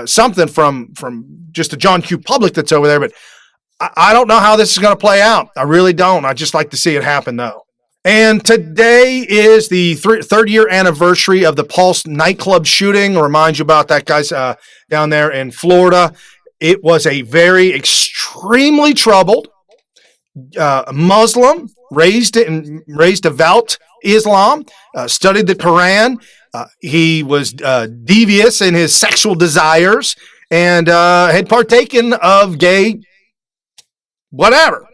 S2: something from just the John Q. public that's over there. But I don't know how this is going to play out. I really don't. I just like to see it happen, though. And today is the third year anniversary of the Pulse nightclub shooting. I'll remind you about that, guys, down there in Florida. It was a very extremely troubled Muslim, raised devout Islam, studied the Quran. He was devious in his sexual desires and had partaken of gay whatever.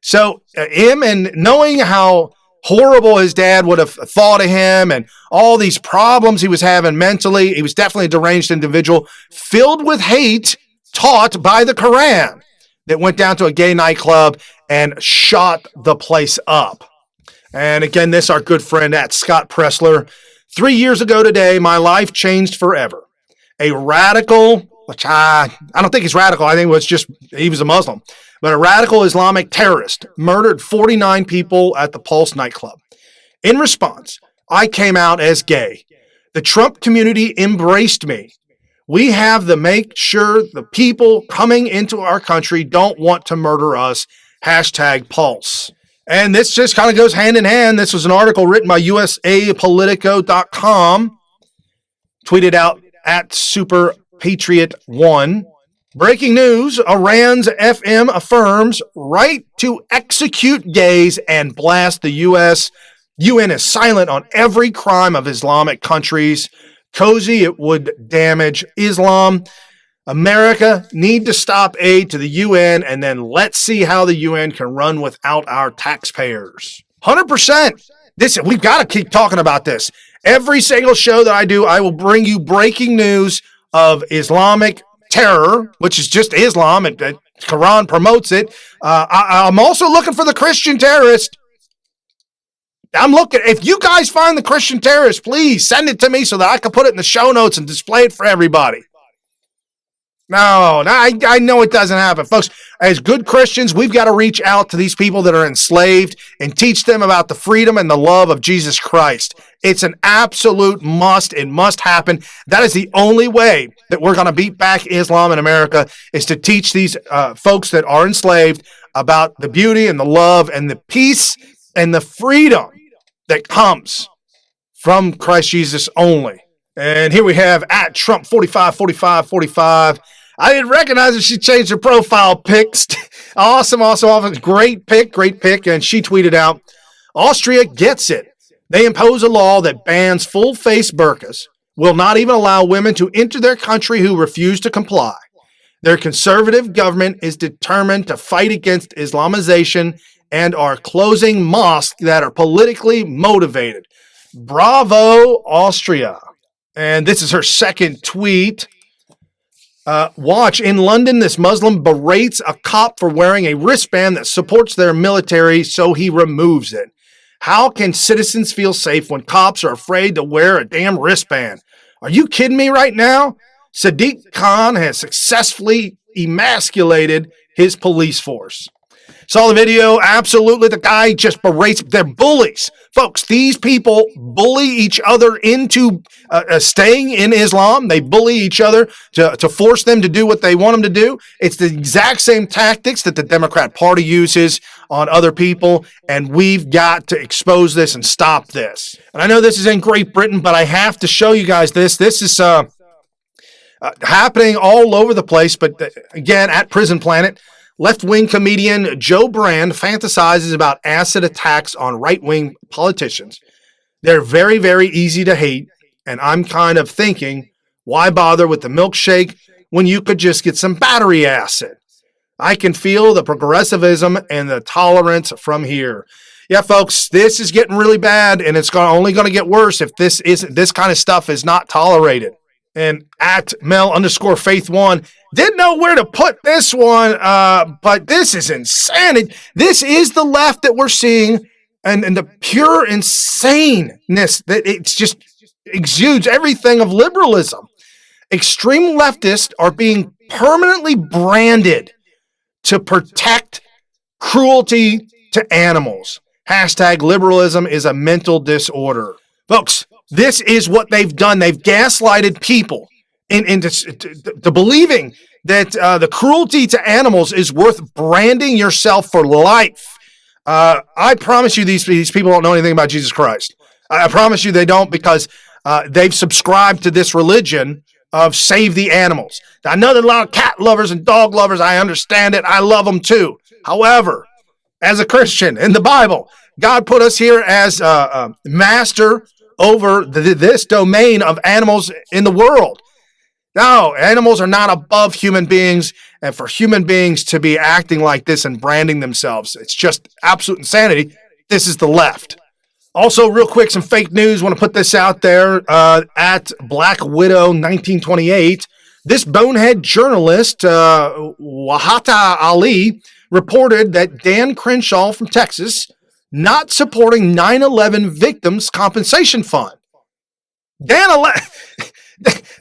S2: So him, and knowing how horrible his dad would have thought of him and all these problems he was having mentally, he was definitely a deranged individual filled with hate taught by the Quran, that went down to a gay nightclub and shot the place up. And again, this our good friend at Scott Pressler. 3 years ago today, my life changed forever. A radical, which I don't think he's radical. I think it was just, he was a Muslim. But a radical Islamic terrorist murdered 49 people at the Pulse nightclub. In response, I came out as gay. The Trump community embraced me. We have to make sure the people coming into our country don't want to murder us. #Pulse. And this just kind of goes hand in hand. This was an article written by USApolitico.com, tweeted out at Super Patriot 1. Breaking news, Iran's FM affirms right to execute gays and blast the UN is silent on every crime of Islamic countries. Cozy, it would damage Islam. America need to stop aid to the UN, and then let's see how the UN can run without our taxpayers. 100%. We've got to keep talking about this. Every single show that I do, I will bring you breaking news of Islamic terror, which is just Islam, and the Quran promotes it. I'm also looking for the Christian terrorist. I'm looking. If you guys find the Christian terrorist, please send it to me so that I can put it in the show notes and display it for everybody. No, I know it doesn't happen. Folks, as good Christians, we've got to reach out to these people that are enslaved and teach them about the freedom and the love of Jesus Christ. It's an absolute must. It must happen. That is the only way that we're going to beat back Islam in America, is to teach these folks that are enslaved about the beauty and the love and the peace and the freedom that comes from Christ Jesus only. And here we have at Trump 45. I didn't recognize that she changed her profile pics. Awesome. Great pick. And she tweeted out, Austria gets it. They impose a law that bans full-face burqas, will not even allow women to enter their country who refuse to comply. Their conservative government is determined to fight against Islamization and are closing mosques that are politically motivated. Bravo, Austria. And this is her second tweet. Watch, in London, this Muslim berates a cop for wearing a wristband that supports their military, so he removes it. How can citizens feel safe when cops are afraid to wear a damn wristband? Are you kidding me right now? Sadiq Khan has successfully emasculated his police force. Saw the video. Absolutely. The guy just berates. They're bullies. Folks, these people bully each other into staying in Islam. They bully each other to force them to do what they want them to do. It's the exact same tactics that the Democrat Party uses on other people, and we've got to expose this and stop this. And I know this is in Great Britain, but I have to show you guys this. This is happening all over the place, but again, at Prison Planet, left-wing comedian Joe Brand fantasizes about acid attacks on right-wing politicians. They're very, very easy to hate, and I'm kind of thinking, why bother with the milkshake when you could just get some battery acid? I can feel the progressivism and the tolerance from here. Yeah, folks, this is getting really bad, and it's only going to get worse if this kind of stuff is not tolerated. And at Mel_Faith1, didn't know where to put this one, but this is insanity. This is the left that we're seeing, and the pure insaneness that it just exudes everything of liberalism. Extreme leftists are being permanently branded to protect cruelty to animals. #liberalism is a mental disorder. Folks, this is what they've done. They've gaslighted people into believing that the cruelty to animals is worth branding yourself for life. I promise you these people don't know anything about Jesus Christ. I promise you they don't, because they've subscribed to this religion of save the animals. I know there are a lot of cat lovers and dog lovers. I understand it. I love them too. However, as a Christian in the Bible, God put us here as master over this domain of animals in the world. No, animals are not above human beings, and for human beings to be acting like this and branding themselves, it's just absolute insanity. This is the left. Also, real quick, some fake news. Want to put this out there at Black Widow 1928. This bonehead journalist, Wahata Ali, reported that Dan Crenshaw from Texas not supporting 9/11 victims' compensation fund.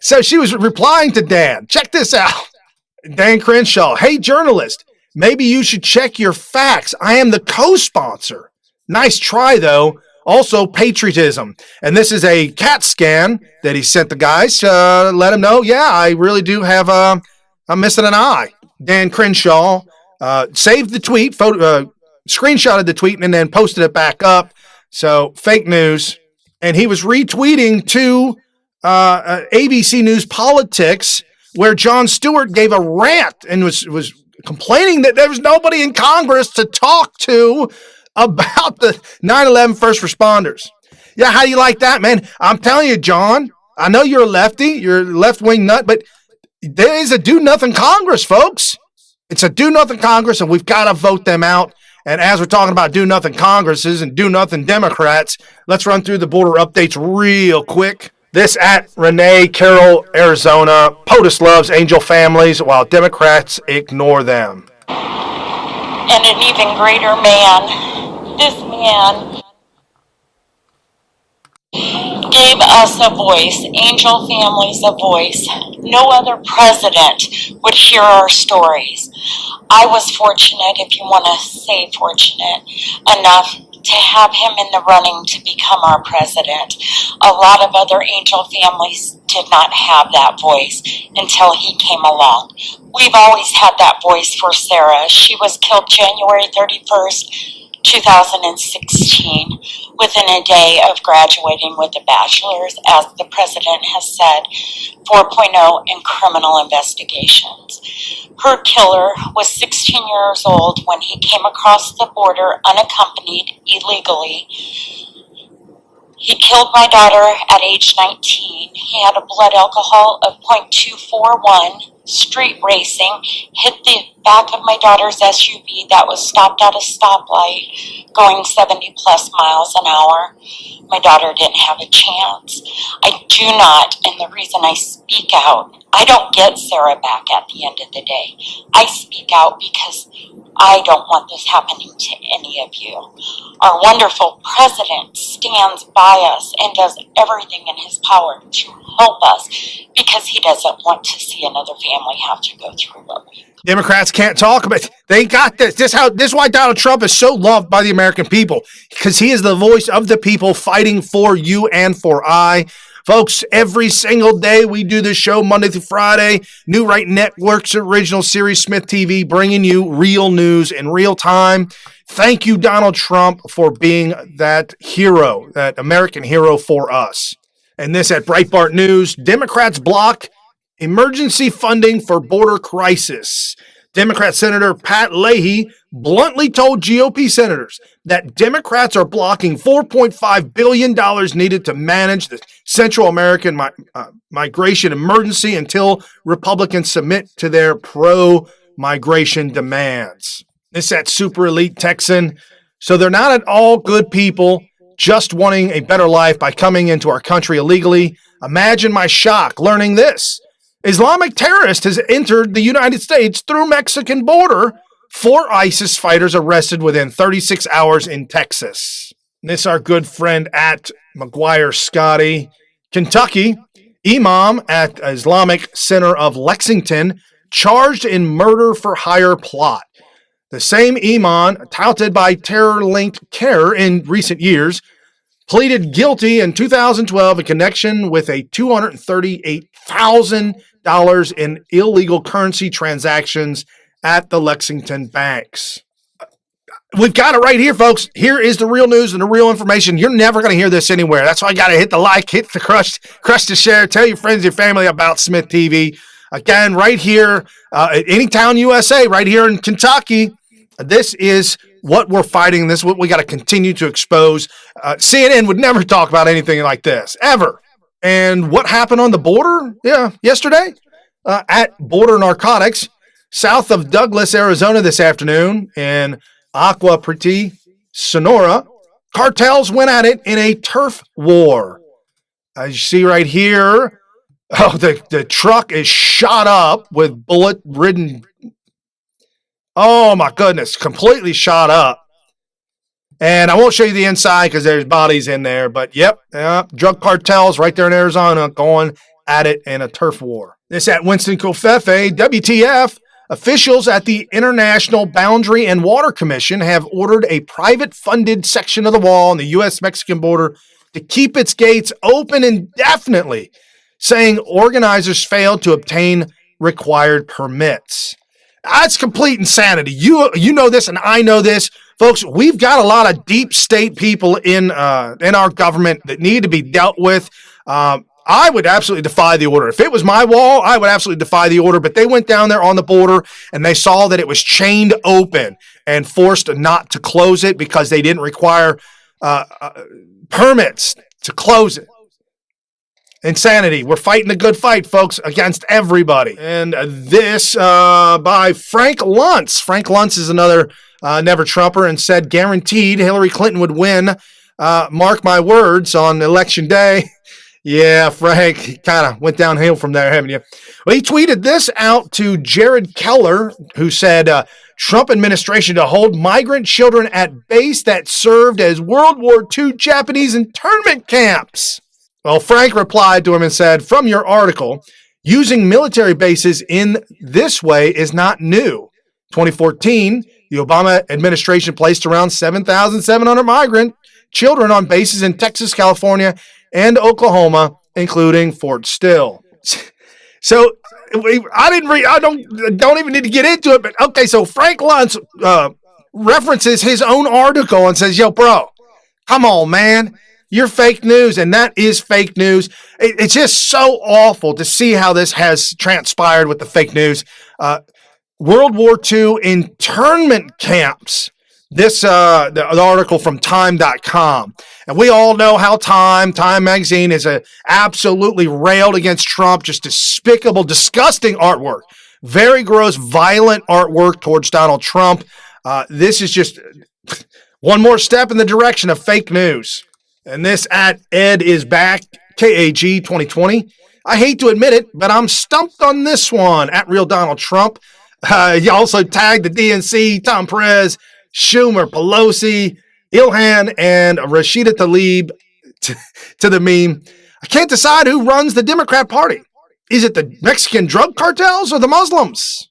S2: So she was replying to Dan. Check this out. Dan Crenshaw, hey, journalist, maybe you should check your facts. I am the co-sponsor. Nice try, though. Also, patriotism. And this is a CAT scan that he sent the guys to let him know, yeah, I really do have I'm missing an eye. Dan Crenshaw saved the tweet, screenshotted the tweet, and then posted it back up. So, fake news. And he was retweeting to ABC News Politics, where Jon Stewart gave a rant and was complaining that there was nobody in Congress to talk to about the 9/11 first responders. Yeah, how do you like that, man? I'm telling you, John, I know you're a lefty, you're a left-wing nut, but there is a do-nothing Congress, folks. It's a do-nothing Congress, and we've got to vote them out. And as we're talking about do-nothing Congresses and do-nothing Democrats, let's run through the border updates real quick. This at Renee Carroll, Arizona. POTUS loves angel families while Democrats ignore them.
S20: And an even greater man. This man gave us a voice, angel families a voice. No other president would hear our stories. I was fortunate, if you want to say fortunate, enough to have him in the running to become our president. A lot of other angel families did not have that voice until he came along. We've always had that voice for Sarah. She was killed January 31st, 2016, within a day of graduating with a bachelor's, as the president has said, 4.0 in criminal investigations. Her killer was 16 years old when he came across the border unaccompanied illegally. He killed my daughter at age 19. He had a blood alcohol of 0.241. Street racing, hit the back of my daughter's SUV that was stopped at a stoplight going 70 plus miles an hour. My daughter didn't have a chance. I do not, and the reason I speak out, I don't get Sarah back at the end of the day. I speak out because I don't want this happening to any of you. Our wonderful president stands by us and does everything in his power to help us because he doesn't want to see another family have to go through what we.
S2: Democrats can't talk about it. They got this. This is why Donald Trump is so loved by the American people, because he is the voice of the people fighting for you and for I. Folks, every single day we do this show Monday through Friday. New Right Network's original series, Smith TV, bringing you real news in real time. Thank you, Donald Trump, for being that hero, that American hero for us. And this at Breitbart News, Democrats block emergency funding for border crisis. Democrat Senator Pat Leahy bluntly told GOP senators that Democrats are blocking $4.5 billion needed to manage the Central American migration emergency until Republicans submit to their pro-migration demands. This at Super Elite Texan. So they're not at all good people just wanting a better life by coming into our country illegally. Imagine my shock learning this. Islamic terrorist has entered the United States through Mexican border. 4 ISIS fighters arrested within 36 hours in Texas. This our good friend at McGuire Scotty. Kentucky, imam at Islamic Center of Lexington, charged in murder for hire plot. The same imam, touted by terror-linked care in recent years, pleaded guilty in 2012 in connection with a $238,000 in illegal currency transactions at the Lexington banks. We've got it right here, folks. Here is the real news and the real information. You're never going to hear this anywhere. That's why you got to hit the like, hit the crush to share, tell your friends, your family about Smith TV. Again, right here, Anytown, USA, right here in Kentucky. This is what we're fighting. This is what we got to continue to expose. CNN would never talk about anything like this, ever. And what happened on the border? Yeah, yesterday? at Border Narcotics, south of Douglas, Arizona this afternoon, in Agua Prieta, Sonora. Cartels went at it in a turf war. As you see right here, the truck is shot up with bullet-ridden. Oh, my goodness, completely shot up. And I won't show you the inside because there's bodies in there. But, yep, drug cartels right there in Arizona going at it in a turf war. This at Winston Covfefe, WTF. Officials at the International Boundary and Water Commission have ordered a private-funded section of the wall on the U.S.-Mexican border to keep its gates open indefinitely, saying organizers failed to obtain required permits. That's complete insanity. You know this, and I know this. Folks, we've got a lot of deep state people in our government that need to be dealt with. I would absolutely defy the order. If it was my wall, I would absolutely defy the order. But they went down there on the border, and they saw that it was chained open and forced not to close it because they didn't require permits to close it. Insanity. We're fighting a good fight, folks, against everybody. And this by Frank Luntz. Frank Luntz is another never-Trumper and said guaranteed Hillary Clinton would win. Mark my words on Election Day. Yeah, Frank kind of went downhill from there, haven't you? Well, he tweeted this out to Jared Keller, who said, Trump administration to hold migrant children at base that served as World War II Japanese internment camps. Well, Frank replied to him and said, from your article, using military bases in this way is not new. 2014, the Obama administration placed around 7,700 migrant children on bases in Texas, California, and Oklahoma, including Fort Still. So I don't even need to get into it, but okay, so Frank Luntz references his own article and says, yo, bro, come on, man. You're fake news, and that is fake news. It's just so awful to see how this has transpired with the fake news. World War II internment camps. This the article from Time.com. And we all know how Time magazine is absolutely railed against Trump, just despicable, disgusting artwork. Very gross, violent artwork towards Donald Trump. This is just one more step in the direction of fake news. And this at Ed is back, KAG 2020. I hate to admit it, but I'm stumped on this one, at Real Donald Trump. He also tagged the DNC, Tom Perez, Schumer, Pelosi, Ilhan, and Rashida Tlaib to the meme. I can't decide who runs the Democrat Party. Is it the Mexican drug cartels or the Muslims?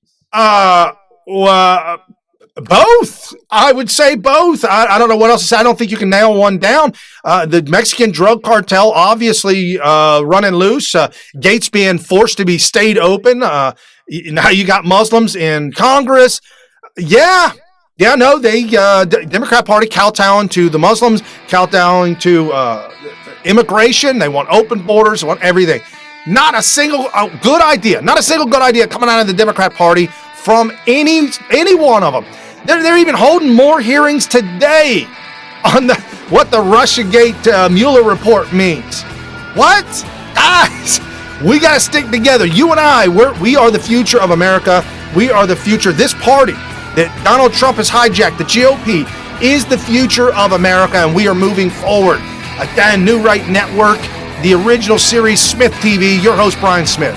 S2: Both. I would say both. I don't know what else to say. I don't think you can nail one down. The Mexican drug cartel obviously running loose. Gates being forced to be stayed open. Now you got Muslims in Congress. Yeah, no, they Democrat Party kowtowing to the Muslims, kowtowing to immigration. They want open borders. They want everything. Not a single good idea. Not a single good idea coming out of the Democrat Party from any one of them. They're even holding more hearings today on what the Russiagate Mueller report means. What? Guys, we got to stick together. You and I, we are the future of America. We are the future. This party that Donald Trump has hijacked, the GOP, is the future of America, and we are moving forward. Again, New Right Network, the original series SmythTV, your host, Brian Smith,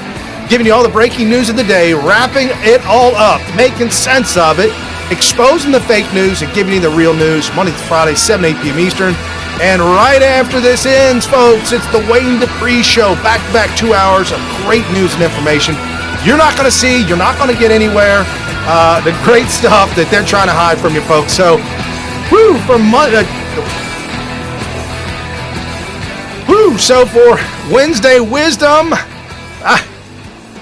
S2: giving you all the breaking news of the day, wrapping it all up, making sense of it, exposing the fake news and giving you the real news, Monday to Friday, 7, 8 p.m. Eastern. And right after this ends, folks, it's the Wayne Dupree Show, back-to-back 2 hours of great news and information. You're not going to see, you're not going to get anywhere, the great stuff that they're trying to hide from you, folks. So, so for Wednesday Wisdom,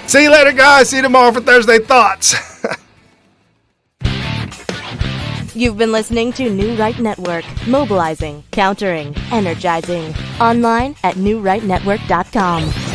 S2: see you later, guys. See you tomorrow for Thursday Thoughts.
S1: You've been listening to New Right Network, mobilizing, countering, energizing. Online at newrightnetwork.com.